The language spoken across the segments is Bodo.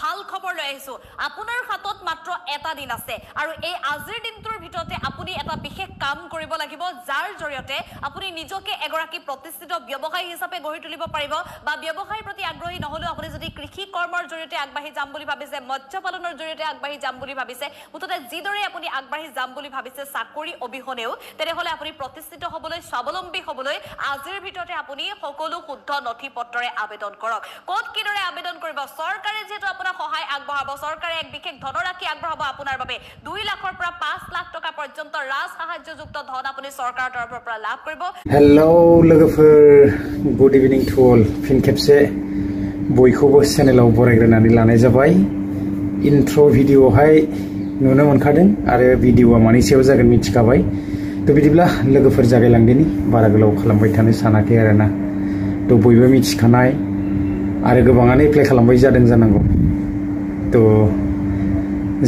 ভাল খবৰ লৈ আহিছো আপোনাৰ হাতত মাত্ৰ এটা দিন আছে আৰু এই আজিৰ দিনটোৰ ভিতৰতে আপুনি এটা বিশেষ কাম কৰিব লাগিব যাৰ জৰিয়তে আপুনি নিজকে এগৰাকী প্ৰতিষ্ঠিত ব্যৱসায়ী হিচাপে গঢ়ি তুলিব পাৰিব বা ব্যৱসায়ৰ প্ৰতি আগ্ৰহী নহলেও আপুনি যদি কৃষি কৰ্মৰ জৰিয়তে আগবাঢ়ি যাম বুলি ভাবিছে মৎস্য পালনৰ জৰিয়তে আগবাঢ়ি যাম বুলি ভাবিছে মুঠতে যিদৰে আপুনি আগবাঢ়ি যাম বুলি ভাবিছে চাকৰি অবিহনেও তেনেহলে আপুনি প্ৰতিষ্ঠিত হ'বলৈ স্বাৱলম্বী হ'বলৈ আজিৰ ভিতৰতে আপুনি সকলো শুদ্ধ নথি পত্ৰৰে আবেদন কৰক ক'ত কিদৰে আবেদন কৰিব চৰকাৰে যেটো আপোনাৰ সহায় আগবঢ়াব চৰকাৰে এক বিশেষ ধনৰাশি আগবঢ়াব আপোনাৰ বাবে 2 লাখৰ পৰা 5 লাখ টকা পৰ্যন্ত ৰাজ সাহায্যযুক্ত ধন আপুনি চৰকাৰৰ তৰফৰ পৰা লাভ কৰিব हेलो लोगोफोर गुड इभिनिं टु ऑल फिन खेबसे बयखौबो चेनेलाव बरायग्रोनानै लानाय जाबाय इन्ट्र भिडिअआवहाय नुनो मोनखादों आरो भिडिअआ मानि सायाव जागोन मिथिखाबाय तो बिदिब्ला लोगोफोर जागायलांदिनि बारा गोलाव खालामबाय थानो सानाखै आरोना तो बयबो मिथिखानाय आरो गोबाङानो एप्लाइ खालामबाय जादों जानांगौ तो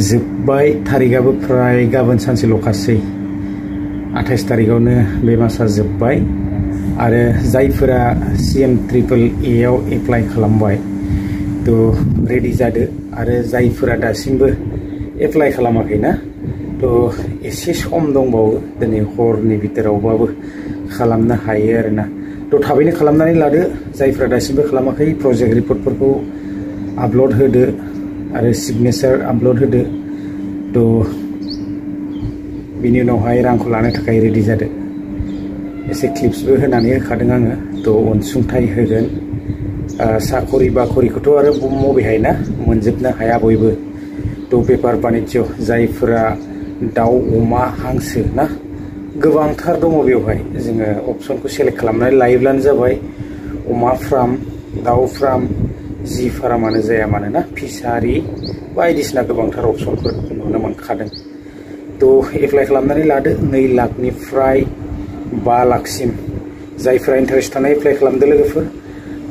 जोबबाय तारिखआबो प्राय गाबोन सानसेल'खासै 28 तारिखआवनो बे मासा जोबबाय आरो जायफोरा CM-EE आव एप्लाइ खालामबाय तो रेडि जादो आरो जायफोरा दासिमबो एप्लाइ खालामाखैना तो एसे सम दंबावो दिनै हरनि भितरावबाबो खालामनो हायो आरोना तो थाबैनो खालामनानै लादो जायफोरा दासिमबो खालामाखै प्रजेक्ट रिपर्टफोरखौ आपल'ड होदो आरो सिगनेचार आपल'ड होदो तो बिनि उनावहाय रांखौ लानो थाखाय रेडि जादो एसे क्लिप्सबो होनानै होखादों आङो तो अनसुंथाइ होगोन साखरि बाखरिखौथ' आरो मबेहाय ना मोनजोबनो हाया बयबो तो बेफार बानिज्य जायफोरा दाउ अमा हांसो ना गोबांथार दङ बेवहाय जोङो अपसनखौ सेलेक्ट खालामनानै लायोब्लानो जाबाय अमा फार्म दाउ फार्म जि फार्मानो जाया मानोना फिसारि बायदिसिना गोबांथार अपसनफोर नुनो मोनखादों तो एप्लाइ खालामनानै लादो 2 लाखनिफ्राय 5 लाखसिम जायफोरा इन्टारेस्ट थानाय एप्लाइ खालामदो लोगोफोर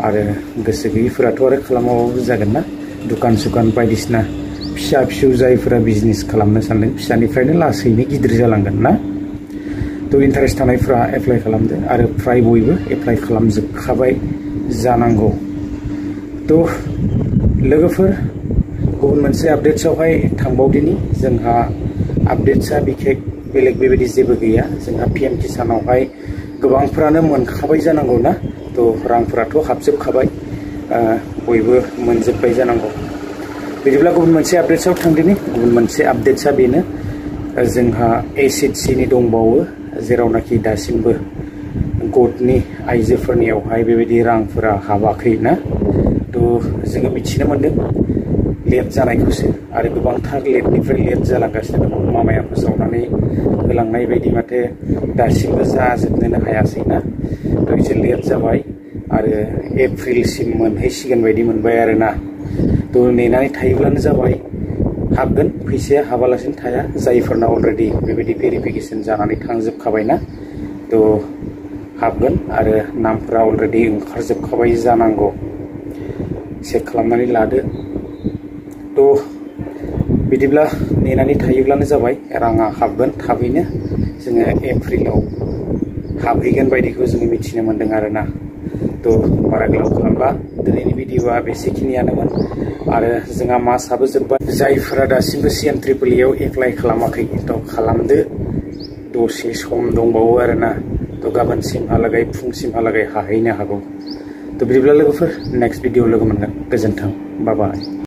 आरो गोसो गैयैफोराथ' आरो खालामाबाबो जागोन ना दुकान सुकान बायदिसिना फिसा फिसौ जायफोरा बिजनेस खालामनो सानदों फिसानिफ्रायनो लासैनो गिदिर जालांगोन ना तो इन्टारेस्ट थानायफ्रा एप्लाइ खालामदो आरो फ्राय बयबो एप्लाइ खालामजोबखाबाय जानांगौ तो लोगोफोर गुबुन मोनसे आपडेट्सआवहाय थांबावदिनि जोंहा आपडेट्सआ बिखेक बेलेग बेबायदि जेबो गैया जोंहा PM किसानावहाय गोबांफ्रानो मोनखाबाय जानांगौ ना तो रांफोराथ' हाबजोबखाबाय बयबो मोनजोबबाय जानांगौ बिदिब्ला गुबुन मोनसे आपडेट्सआव थांदिनि गुबुन मोनसे आपडेट्सआ बेनो जोंहा HHCनि दंबावो जेरावनाखि दासिमबो गटनि आइजोफोरनियावहाय बेबायदि रांफोरा हाबाखै ना तो जोङो मिथिनो मोनदों लेट जानायखौसो आरो गोबांथार लेटनिफ्राय लेट जालांगासिनो दङ मामाया फोसावनानै होलांनाय बायदि माथो दासिमबो जाजोबनोनो हायासै ना तो एसे लेट जाबाय आरो एप्रिलसिम मोनहैसिगोन बायदि मोनबाय आरोना तो नेनानै थायोब्लानो जाबाय हाबगोन फैसाया हाबालासिनो थाया जायफोरना अलरेडि बेबायदि भेरिफिकेसन जानानै थांजोबखाबायना तो हाबगोन आरो नामफोरा अलरेडि ओंखारजोबखाबाय जानांगौ चेक खालामनानै लादो तो बिदिब्ला नेनानै थायोब्लानो जाबाय राङा हाबगोन थाबैनो जोङो एप्रिलाव हाबहैगोन बायदिखौ जोङो मिथिनो मोनदों आरोना तो बारा गोलाव खालामबा दिनैनि भिडिअआ बेसेखिनियानोमोन आरो जोंहा मासाबो जोब्बाय जायफोरा दासिमबो CM-EE आव एप्लाइ खालामाखै तो खालामदो दसे सम दंबावो आरोना तो गाबोनसिमहालागै फुंसिमहालागै हाहैनो हागौ तो बिदिब्ला लोगोफोर नेक्स्ट भिडिअ लोगो मोनगोन गोजोन्थों बाय बाय